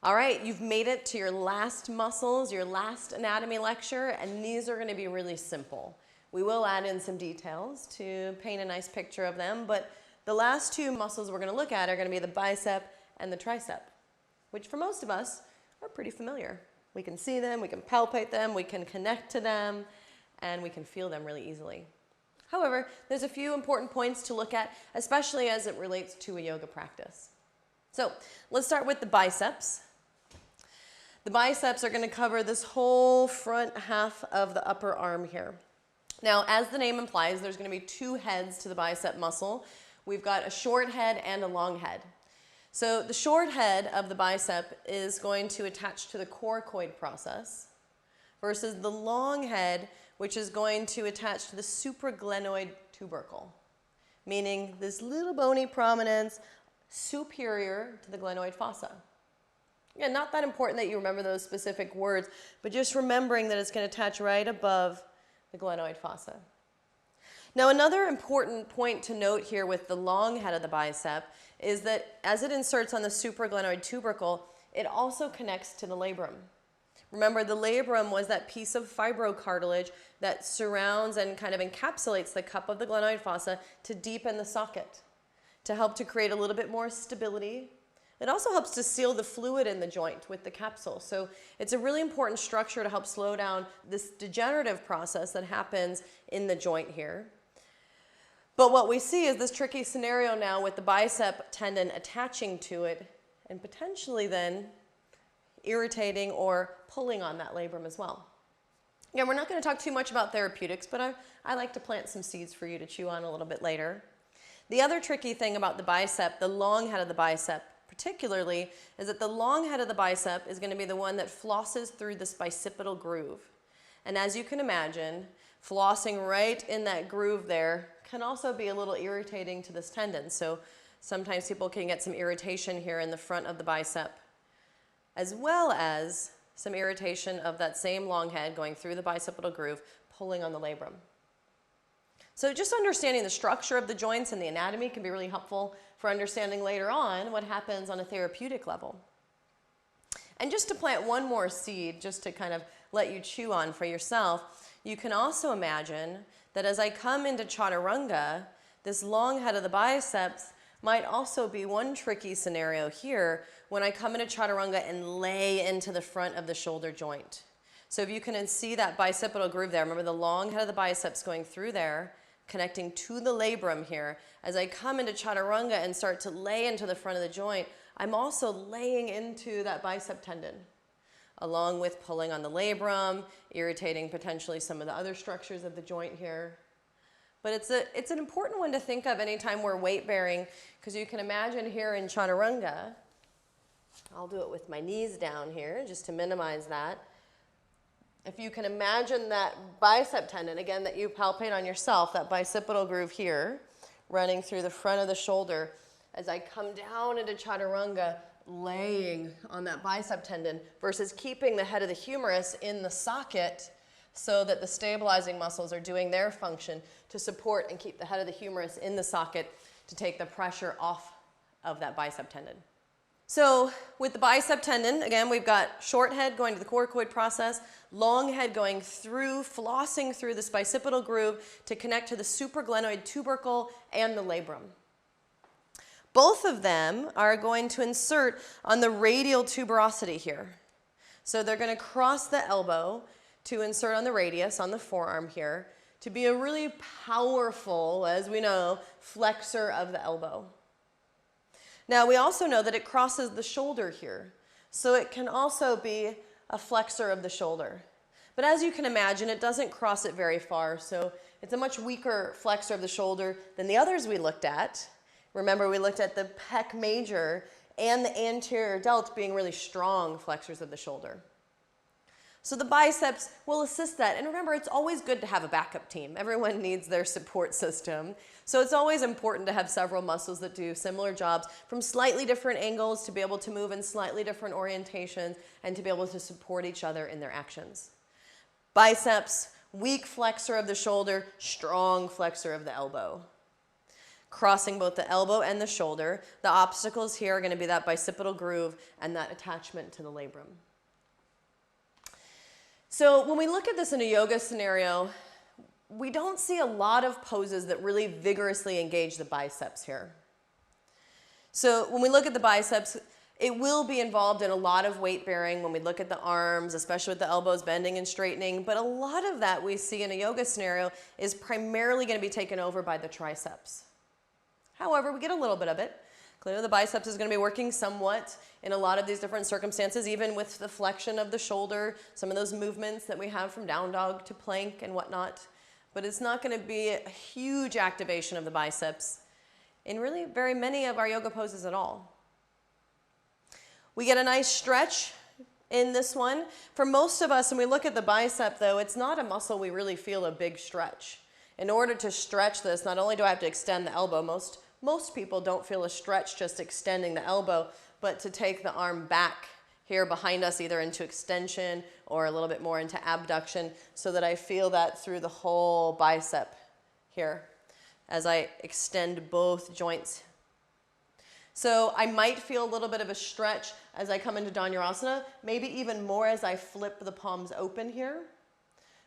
All right, you've made it to your last muscles, your last anatomy lecture, and these are going to be really simple. We will add in some details to paint a nice picture of them, but the last two muscles we're going to look at are going to be the bicep and the tricep, which for most of us are pretty familiar. We can see them, we can palpate them, we can connect to them, and we can feel them really easily. However, there's a few important points to look at, especially as it relates to a yoga practice. So let's start with the biceps. The biceps are going to cover this whole front half of the upper arm here. Now, as the name implies, there's going to be two heads to the bicep muscle. We've got a short head and a long head. So the short head of the bicep is going to attach to the coracoid process versus the long head, which is going to attach to the supraglenoid tubercle, meaning this little bony prominence superior to the glenoid fossa. Again, not that important that you remember those specific words, but just remembering that it's going to attach right above the glenoid fossa. Now, another important point to note here with the long head of the bicep is that as it inserts on the supraglenoid tubercle, it also connects to the labrum. Remember, the labrum was that piece of fibrocartilage that surrounds and kind of encapsulates the cup of the glenoid fossa to deepen the socket, to help to create a little bit more stability. It also helps to seal the fluid in the joint with the capsule. So it's a really important structure to help slow down this degenerative process that happens in the joint here. But what we see is this tricky scenario now with the bicep tendon attaching to it and potentially then irritating or pulling on that labrum as well. Again, we're not going to talk too much about therapeutics, but I like to plant some seeds for you to chew on a little bit later. The other tricky thing about the bicep, the long head of the bicep particularly, is that the long head of the bicep is going to be the one that flosses through this bicipital groove. And as you can imagine, flossing right in that groove there can also be a little irritating to this tendon. So sometimes people can get some irritation here in the front of the bicep, as well as some irritation of that same long head going through the bicipital groove, pulling on the labrum. So just understanding the structure of the joints and the anatomy can be really helpful for understanding later on what happens on a therapeutic level. And just to plant one more seed, just to kind of let you chew on for yourself, you can also imagine that as I come into chaturanga, this long head of the biceps might also be one tricky scenario here when I come into chaturanga and lay into the front of the shoulder joint. So if you can see that bicipital groove there, remember the long head of the biceps going through there, connecting to the labrum here. As I come into chaturanga and start to lay into the front of the joint, I'm also laying into that bicep tendon, along with pulling on the labrum, irritating potentially some of the other structures of the joint here. But it's an important one to think of anytime we're weight bearing, because you can imagine here in chaturanga, I'll do it with my knees down here just to minimize that. If you can imagine that bicep tendon, again, that you palpate on yourself, that bicipital groove here, running through the front of the shoulder, as I come down into chaturanga, laying on that bicep tendon versus keeping the head of the humerus in the socket so that the stabilizing muscles are doing their function to support and keep the head of the humerus in the socket to take the pressure off of that bicep tendon. So with the bicep tendon, again, we've got short head going to the coracoid process, long head going through, flossing through this bicipital groove to connect to the supraglenoid tubercle and the labrum. Both of them are going to insert on the radial tuberosity here. So they're going to cross the elbow to insert on the radius, on the forearm here, to be a really powerful, as we know, flexor of the elbow. Now, we also know that it crosses the shoulder here, so it can also be a flexor of the shoulder. But as you can imagine, it doesn't cross it very far, so it's a much weaker flexor of the shoulder than the others we looked at. Remember, we looked at the pec major and the anterior delt being really strong flexors of the shoulder. So the biceps will assist that. And remember, it's always good to have a backup team. Everyone needs their support system. So it's always important to have several muscles that do similar jobs from slightly different angles to be able to move in slightly different orientations and to be able to support each other in their actions. Biceps, weak flexor of the shoulder, strong flexor of the elbow. crossing both the elbow and the shoulder. The obstacles here are going to be that bicipital groove and that attachment to the labrum. So when we look at this in a yoga scenario, we don't see a lot of poses that really vigorously engage the biceps here. So when we look at the biceps, it will be involved in a lot of weight bearing when we look at the arms, especially with the elbows bending and straightening. But a lot of that we see in a yoga scenario is primarily going to be taken over by the triceps. However, we get a little bit of it. Clearly the biceps is going to be working somewhat in a lot of these different circumstances, even with the flexion of the shoulder, some of those movements that we have from down dog to plank and whatnot. But it's not going to be a huge activation of the biceps in really very many of our yoga poses at all. We get a nice stretch in this one. For most of us, when we look at the bicep though, it's not a muscle we really feel a big stretch. In order to stretch this, not only do I have to extend the elbow, most people don't feel a stretch just extending the elbow, but to take the arm back here behind us, either into extension or a little bit more into abduction, so that I feel that through the whole bicep here as I extend both joints. So I might feel a little bit of a stretch as I come into Dhanurasana, maybe even more as I flip the palms open here.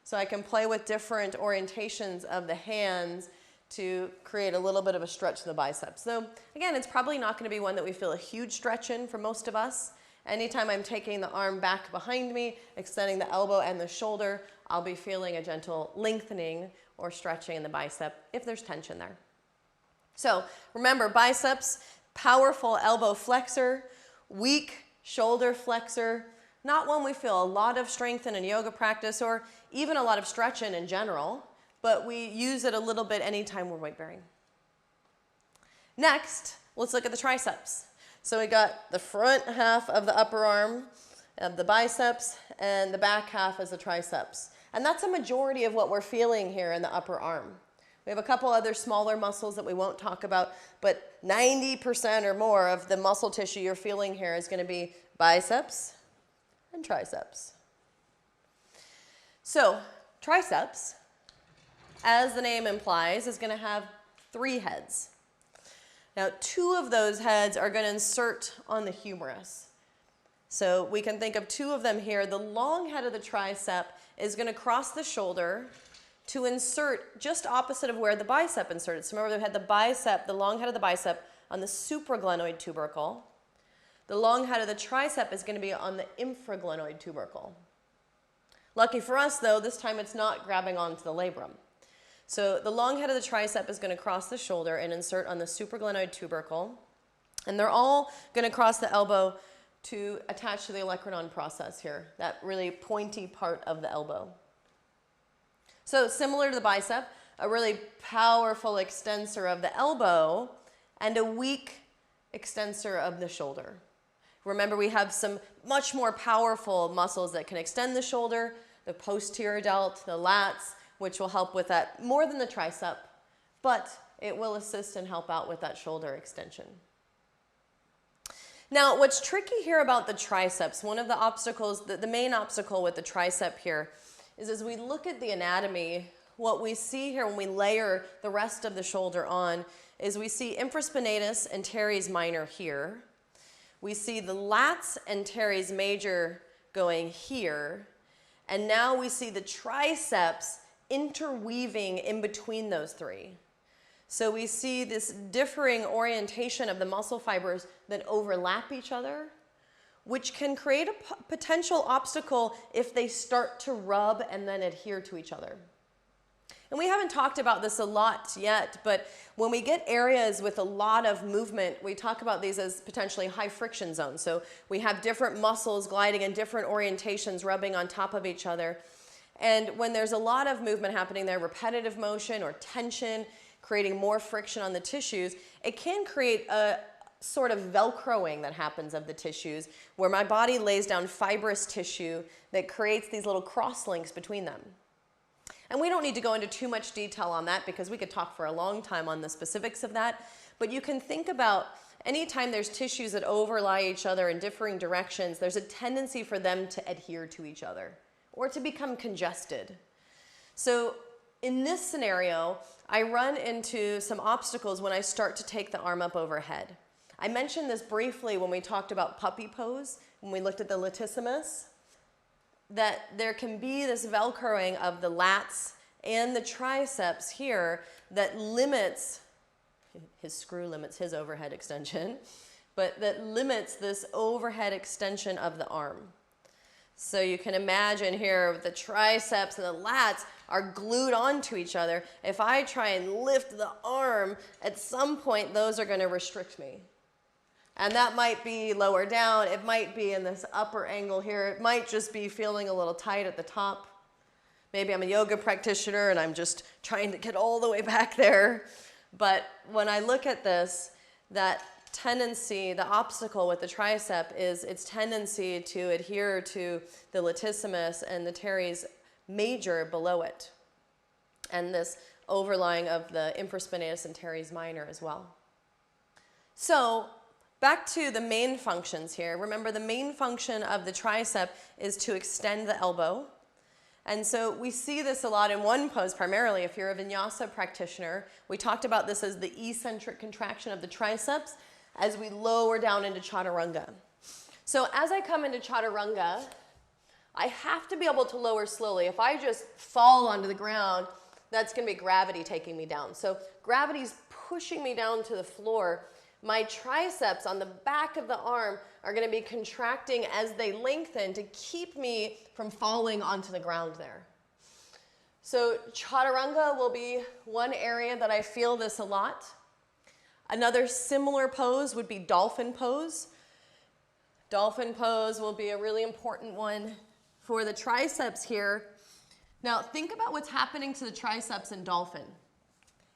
So I can play with different orientations of the hands to create a little bit of a stretch to the biceps. So again, it's probably not going to be one that we feel a huge stretch in for most of us. Anytime I'm taking the arm back behind me, extending the elbow and the shoulder, I'll be feeling a gentle lengthening or stretching in the bicep if there's tension there. So remember, biceps, powerful elbow flexor, weak shoulder flexor, not one we feel a lot of strength in yoga practice or even a lot of stretch in general, but we use it a little bit anytime we're weight bearing. Next, let's look at the triceps. So we got the front half of the upper arm of the biceps and the back half is the triceps. And that's a majority of what we're feeling here in the upper arm. We have a couple other smaller muscles that we won't talk about, but 90% or more of the muscle tissue you're feeling here is going to be biceps and triceps. So triceps, as the name implies, is going to have 3 heads. Now, 2 of those heads are going to insert on the humerus. So we can think of 2 of them here. The long head of the tricep is going to cross the shoulder to insert just opposite of where the bicep inserted. So remember, we had the bicep, the long head of the bicep on the supraglenoid tubercle. The long head of the tricep is going to be on the infraglenoid tubercle. Lucky for us, though, this time it's not grabbing onto the labrum. So the long head of the tricep is going to cross the shoulder and insert on the supraglenoid tubercle. And they're all going to cross the elbow to attach to the olecranon process here, that really pointy part of the elbow. So similar to the bicep, a really powerful extensor of the elbow and a weak extensor of the shoulder. Remember, we have some much more powerful muscles that can extend the shoulder, the posterior delt, the lats, which will help with that more than the tricep, but it will assist and help out with that shoulder extension. Now, what's tricky here about the triceps, one of the obstacles, the main obstacle with the tricep here, is as we look at the anatomy, what we see here when we layer the rest of the shoulder on is we see infraspinatus and teres minor here. We see the lats and teres major going here. And now we see the triceps interweaving in between those 3. So we see this differing orientation of the muscle fibers that overlap each other, which can create a potential obstacle if they start to rub and then adhere to each other. And we haven't talked about this a lot yet, but when we get areas with a lot of movement, we talk about these as potentially high friction zones. So we have different muscles gliding in different orientations, rubbing on top of each other. And when there's a lot of movement happening there, repetitive motion or tension, creating more friction on the tissues, it can create a sort of velcroing that happens of the tissues where my body lays down fibrous tissue that creates these little cross links between them. And we don't need to go into too much detail on that because we could talk for a long time on the specifics of that, but you can think about anytime there's tissues that overlie each other in differing directions, there's a tendency for them to adhere to each other or to become congested. So in this scenario, I run into some obstacles when I start to take the arm up overhead. I mentioned this briefly when we talked about puppy pose, when we looked at the latissimus, that there can be this velcroing of the lats and the triceps here that limits, his screw limits his overhead extension, but that limits this overhead extension of the arm. So you can imagine here the triceps and the lats are glued onto each other. If I try and lift the arm, at some point those are going to restrict me. And that might be lower down. It might be in this upper angle here. It might just be feeling a little tight at the top. Maybe I'm a yoga practitioner and I'm just trying to get all the way back there. But when I look at this, that tendency, the obstacle with the tricep is its tendency to adhere to the latissimus and the teres major below it, and this overlying of the infraspinatus and teres minor as well. So back to the main functions here. Remember, the main function of the tricep is to extend the elbow. And so we see this a lot in one pose primarily. If you're a vinyasa practitioner, we talked about this as the eccentric contraction of the triceps as we lower down into chaturanga. So as I come into chaturanga, I have to be able to lower slowly. If I just fall onto the ground, that's going to be gravity taking me down. So gravity's pushing me down to the floor. My triceps on the back of the arm are going to be contracting as they lengthen to keep me from falling onto the ground there. So chaturanga will be one area that I feel this a lot. Another similar pose would be dolphin pose. Dolphin pose will be a really important one for the triceps here. Now think about what's happening to the triceps in dolphin.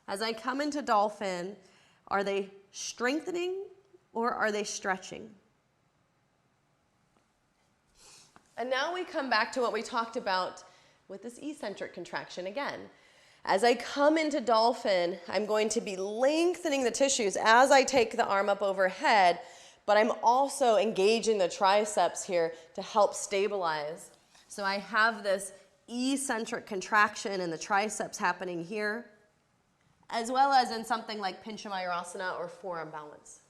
As I come into dolphin, are they strengthening or are they stretching? And now we come back to what we talked about with this eccentric contraction again. As I come into dolphin, I'm going to be lengthening the tissues as I take the arm up overhead, but I'm also engaging the triceps here to help stabilize. So I have this eccentric contraction in the triceps happening here, as well as in something like Pincha Mayurasana or forearm balance.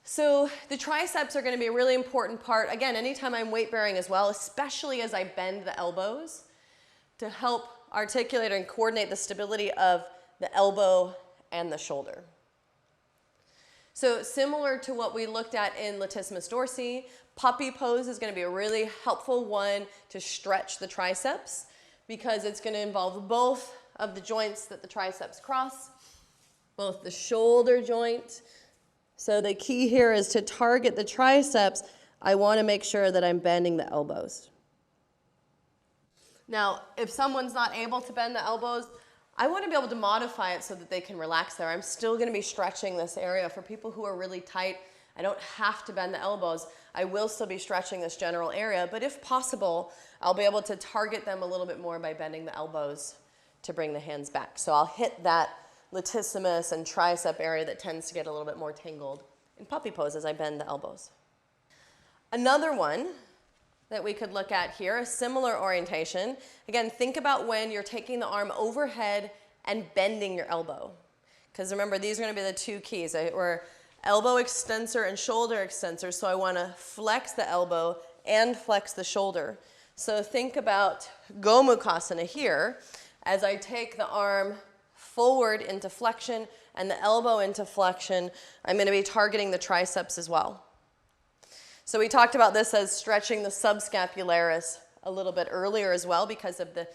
So the triceps are going to be a really important part, again, anytime I'm weight bearing as well, especially as I bend the elbows to help articulate and coordinate the stability of the elbow and the shoulder. So similar to what we looked at in latissimus dorsi, puppy pose is going to be a really helpful one to stretch the triceps because it's going to involve both of the joints that the triceps cross, both the shoulder joint. So the key here is to target the triceps. I want to make sure that I'm bending the elbows. Now, if someone's not able to bend the elbows, I want to be able to modify it so that they can relax there. I'm still going to be stretching this area. For people who are really tight, I don't have to bend the elbows. I will still be stretching this general area, but if possible, I'll be able to target them a little bit more by bending the elbows to bring the hands back. So I'll hit that latissimus and tricep area that tends to get a little bit more tangled in puppy pose as I bend the elbows. Another one that we could look at here, a similar orientation. Again, think about when you're taking the arm overhead and bending your elbow. Because remember, these are going to be the two keys. We're elbow extensor and shoulder extensor, so I want to flex the elbow and flex the shoulder. So think about Gomukhasana here. As I take the arm forward into flexion and the elbow into flexion, I'm going to be targeting the triceps as well. So we talked about this as stretching the subscapularis a little bit earlier as well because of the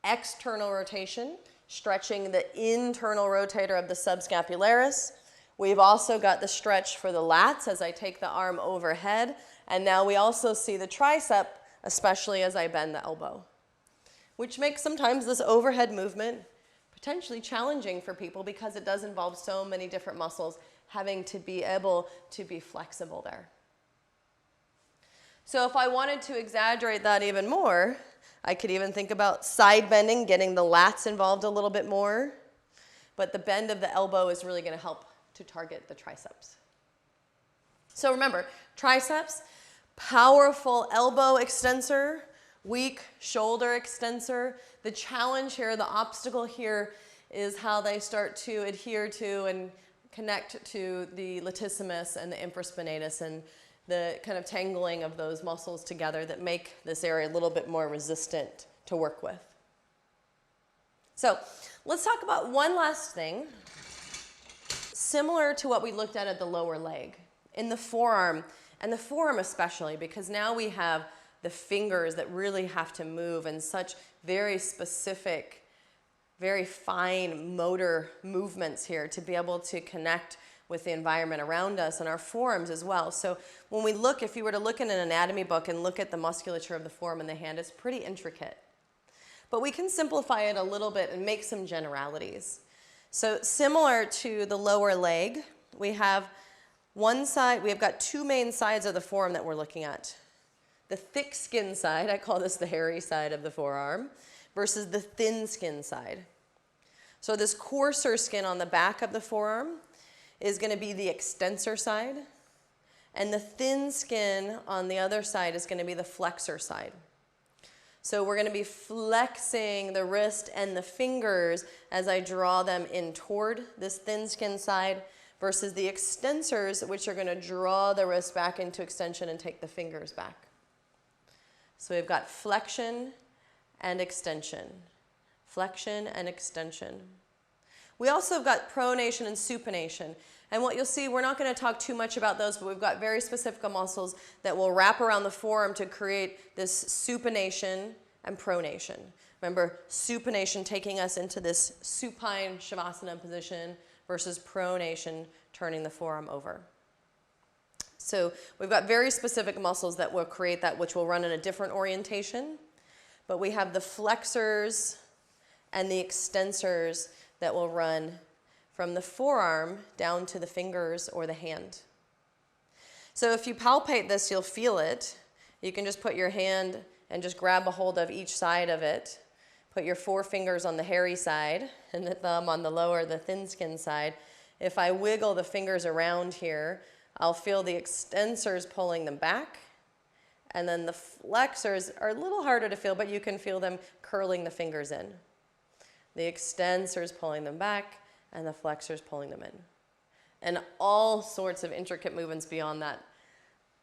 external rotation, stretching the internal rotator of the subscapularis. We've also got the stretch for the lats as I take the arm overhead. And now we also see the tricep, especially as I bend the elbow, which makes sometimes this overhead movement potentially challenging for people because it does involve so many different muscles having to be able to be flexible there. So if I wanted to exaggerate that even more, I could even think about side bending, getting the lats involved a little bit more. But the bend of the elbow is really going to help to target the triceps. So remember, triceps, powerful elbow extensor weak shoulder extensor. The challenge here, the obstacle here, is how they start to adhere to and connect to the latissimus and the infraspinatus and the kind of tangling of those muscles together that make this area a little bit more resistant to work with. So let's talk about one last thing, similar to what we looked at the lower leg. In the forearm, and the forearm especially, because now we have the fingers that really have to move in such very specific, very fine motor movements here to be able to connect with the environment around us and our forearms as well. So when we look, if you were to look in an anatomy book and look at the musculature of the forearm and the hand, it's pretty intricate. But we can simplify it a little bit and make some generalities. So similar to the lower leg, we have one side, we have got two main sides of the forearm that we're looking at. The thick skin side, I call this the hairy side of the forearm, versus the thin skin side. So this coarser skin on the back of the forearm is going to be the extensor side, and the thin skin on the other side is going to be the flexor side. So we're going to be flexing the wrist and the fingers as I draw them in toward this thin skin side versus the extensors, which are going to draw the wrist back into extension and take the fingers back. So we've got flexion and extension. Flexion and extension. We also have got pronation and supination. And what you'll see, we're not going to talk too much about those, but we've got very specific muscles that will wrap around the forearm to create this supination and pronation. Remember, supination taking us into this supine shavasana position versus pronation turning the forearm over. So we've got very specific muscles that will create that, which will run in a different orientation. But we have the flexors and the extensors that will run from the forearm down to the fingers or the hand. So if you palpate this, you'll feel it. You can just put your hand and just grab a hold of each side of it. Put your forefingers on the hairy side and the thumb on the lower, the thin skin side. If I wiggle the fingers around here, I'll feel the extensors pulling them back. And then the flexors are a little harder to feel, but you can feel them curling the fingers in. The extensors pulling them back, and the flexors pulling them in. And all sorts of intricate movements beyond that.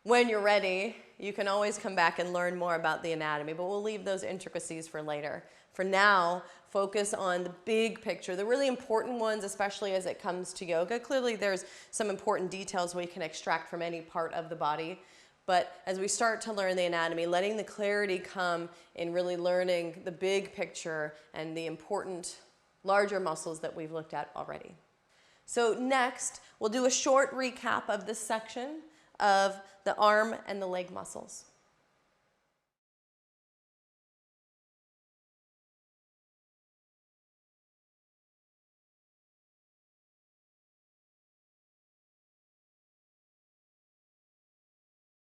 When you're ready, you can always come back and learn more about the anatomy, but we'll leave those intricacies for later. For now, focus on the big picture, the really important ones, especially as it comes to yoga. Clearly, there's some important details we can extract from any part of the body. But as we start to learn the anatomy, letting the clarity come in really learning the big picture and the important larger muscles that we've looked at already. So next, we'll do a short recap of this section of the arm and the leg muscles.